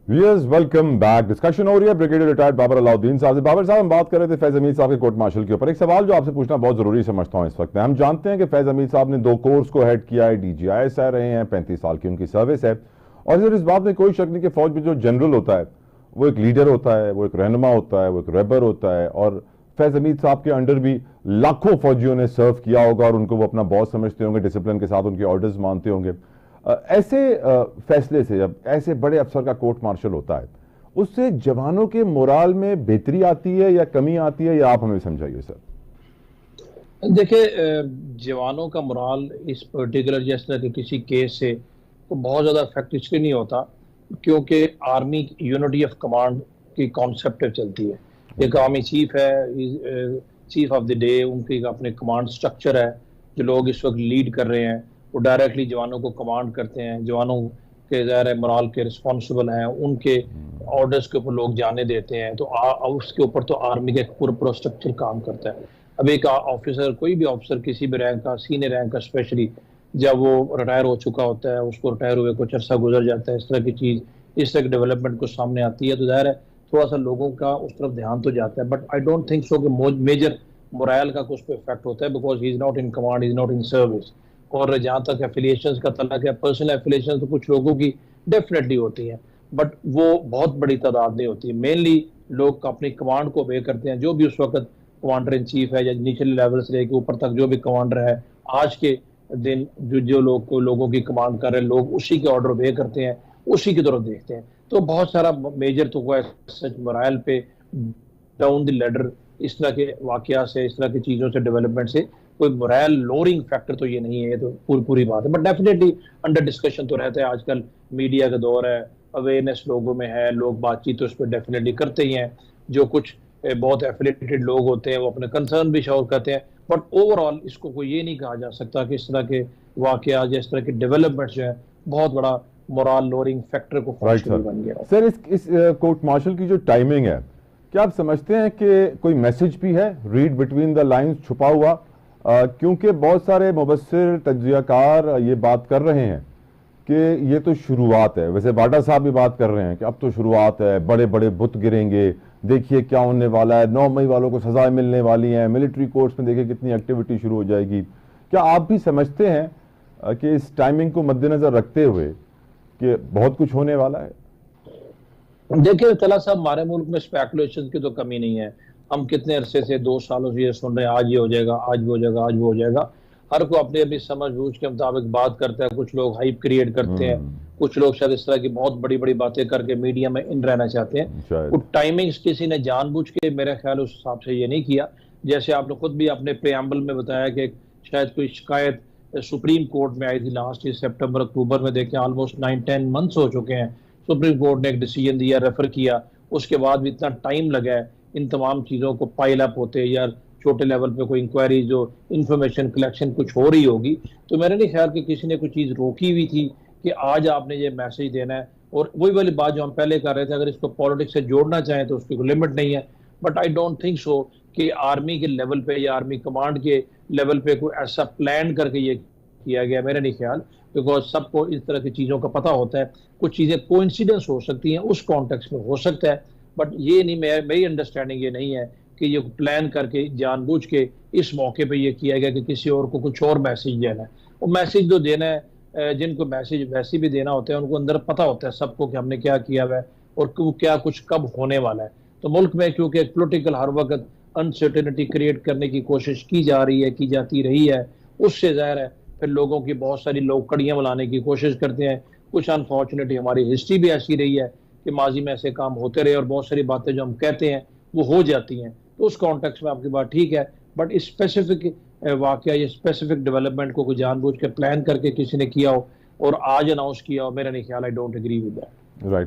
Viewers welcome back. Discussion हो रही है ब्रिगेडियर रिटायर्ड बाबर अलाउद्दीन साहब से। बाबर साहब, हम बात कर रहे थे फैज हमीद साहब के कोर्ट मार्शल के ऊपर। एक सवाल जो आपसे पूछना बहुत जरूरी समझता हूं इस वक्त। हम जानते हैं कि फैज हमीद साहब ने 2 कोर्स को हेड किया है, DGIS रहे हैं, 35 साल की उनकी सर्विस है। और इस बात में कोई शक नहीं कि फौज में जो जनरल होता है वो एक लीडर होता है, वो एक रहनुमा होता है, वो एक रेबर होता है। और फैज हमीद साहब के अंडर भी लाखों फौजियों ने सर्व किया होगा और उनको वो अपना बॉस समझते होंगे, डिसिप्लिन के साथ उनके ऑर्डर्स मानते होंगे। ऐसे फैसले से जब ऐसे बड़े अफसर का कोर्ट मार्शल होता है, उससे जवानों के मोराल में बेहतरी आती है या कमी आती है, या आप हमें समझाइए सर। देखिए, जवानों का मोराल इस पर्टिकुलर जिस तरह के किसी केस से तो बहुत ज़्यादा इफेक्ट इसलिए नहीं होता क्योंकि आर्मी यूनिटी ऑफ कमांड की कॉन्सेप्ट चलती है। एक आर्मी चीफ है, चीफ ऑफ द डे, उनकी अपने कमांड स्ट्रक्चर है। जो लोग इस वक्त लीड कर रहे हैं वो डायरेक्टली जवानों को कमांड करते हैं, जवानों के ज़ाहिर मोराल के रिस्पॉन्सिबल हैं, उनके ऑर्डर्स के ऊपर लोग जाने देते हैं। तो उसके ऊपर तो आर्मी का एक पूरा स्ट्रक्चर काम करता है। अब एक ऑफिसर, कोई भी ऑफिसर किसी भी रैंक का, सीनियर रैंक का स्पेशली, जब वो रिटायर हो चुका होता है, उसको रिटायर हुए कुछ अर्सा गुजर जाता है, इस तरह की चीज़, इस तरह की डेवलपमेंट को सामने आती है, तो ज़ाहिर है थोड़ा सा लोगों का उस तरफ ध्यान तो जाता है। But I don't think so कि मेजर मोरल का कुछ पे इफेक्ट होता है, because he is not in command, is not in service. और जहाँ तक एफिलिएशन का तलक है, पर्सनल एफिलिएशन तो कुछ लोगों की डेफिनेटली होती है, बट वो बहुत बड़ी तादाद नहीं होती है। मेनली लोग अपनी कमांड को ओबे करते हैं, जो भी उस वक्त कमांडर इन चीफ है या निचले लेवल से लेकर ऊपर तक जो भी कमांडर है आज के दिन, जो लोगों की कमांड कर रहे हैं, लोग उसी के ऑर्डर ओबे करते हैं, उसी की तरफ देखते हैं। तो बहुत सारा मेजर तो हुआ है सच मोरल पे डाउन द लेडर, इस तरह के वाकया से, इस तरह की चीज़ों से, डेवलपमेंट से कोई मोरल लोअरिंग फैक्टर तो ये नहीं है। ये तो पूरी बात है, बट डेफिनेटली अंडर डिस्कशन तो रहता है। आजकल मीडिया का दौर है, अवेयरनेस लोगों में है, लोग बातचीत तो उस पर डेफिनेटली करते ही हैं। जो कुछ बहुत एफिलेटेड लोग होते हैं वो अपने कंसर्न भी शोर करते हैं, बट ओवरऑल इसको कोई ये नहीं कहा जा सकता कि इस तरह के वाकया, इस तरह के डेवलपमेंट जो है बहुत बड़ा मोरल लोअरिंग फैक्टर को बन गया। सर, इस कोर्ट मार्शल की जो टाइमिंग है, क्या आप समझते हैं कि कोई मैसेज भी है रीड बिटवीन द लाइंस छुपा हुआ? क्योंकि बहुत सारे मुबस्सिर तज्जियाकार ये बात कर रहे हैं कि ये तो शुरुआत है। वैसे बाटा साहब भी बात कर रहे हैं कि अब तो शुरुआत है, बड़े बड़े बुत गिरेंगे, देखिए क्या होने वाला है, 9 मई वालों को सजाएं मिलने वाली हैं, मिलिट्री कोर्ट्स में देखिए कितनी एक्टिविटी शुरू हो जाएगी। क्या आप भी समझते हैं कि इस टाइमिंग को मद्देनजर रखते हुए कि बहुत कुछ होने वाला है? देखिए तला साहब, हमारे मुल्क में स्पेकुलेशन की तो कमी नहीं है। हम कितने अरसे से, 2 सालों से ये सुन रहे हैं, आज ये हो जाएगा, आज वो हो जाएगा, आज वो हो जाएगा। हर को अपनी अपनी समझ बूझ के मुताबिक बात करता है। कुछ लोग हाइप क्रिएट करते हैं, कुछ लोग शायद इस तरह की बहुत बड़ी बड़ी बातें करके मीडिया में इन रहना चाहते हैं। वो टाइमिंग्स किसी ने जानबूझ के, मेरे ख्याल उस हिसाब से ये नहीं किया। जैसे आपने खुद भी अपने प्रेम्बल में बताया कि शायद कोई शिकायत सुप्रीम कोर्ट में आई थी लास्ट ईयर सितंबर अक्टूबर में। देखें ऑलमोस्ट 9-10 मंथ्स हो चुके हैं, सुप्रीम कोर्ट ने एक डिसीजन दिया, रेफर किया, उसके बाद भी इतना टाइम लगा है इन तमाम चीज़ों को पाइल अप होते, या छोटे लेवल पे कोई इंक्वायरी, जो इंफॉर्मेशन कलेक्शन कुछ हो रही होगी। तो मेरे नहीं ख्याल कि किसी ने कोई चीज़ रोकी हुई थी कि आज आपने ये मैसेज देना है। और वही वाली बात जो हम पहले कर रहे थे, अगर इसको पॉलिटिक्स से जोड़ना चाहें तो उसकी कोई लिमिट नहीं है। But I don't think so कि आर्मी के लेवल पे या आर्मी कमांड के लेवल पे कोई ऐसा प्लान करके ये किया गया, मेरा नहीं ख्याल। बिकॉज सबको इस तरह की चीज़ों का पता होता है। कुछ चीज़ें कोइंसिडेंस हो सकती हैं, उस कॉन्टेक्स्ट में हो सकता है, बट ये नहीं, मेरी अंडरस्टैंडिंग ये नहीं है कि ये प्लान करके जानबूझ के इस मौके पे ये किया गया कि किसी और को कुछ और मैसेज देना है। वो मैसेज जो देना है, जिनको मैसेज वैसे भी देना होता है, उनको अंदर पता होता है सबको कि हमने क्या किया हुआ है और क्या कुछ कब होने वाला है। तो मुल्क में क्योंकि पोलिटिकल हर वक्त अनसर्टेनिटी क्रिएट करने की कोशिश की जा रही है, की जाती रही है, उससे ज़ाहिर है फिर लोगों की बहुत सारी लोग कड़ियाँ बनाने की कोशिश करते हैं। कुछ अनफॉर्चुनेटली हमारी हिस्ट्री भी ऐसी रही है कि माजी में ऐसे काम होते रहे और बहुत सारी बातें जो हम कहते हैं वो हो जाती हैं। तो उस कॉन्टेक्स्ट में आपकी बात ठीक है, बट इस स्पेसिफिक वाकया या स्पेसिफिक डेवलपमेंट को कोई जानबूझ के प्लान करके किसी ने किया हो और आज अनाउंस किया हो, मेरा नहीं ख्याल, I don't agree with that. Right.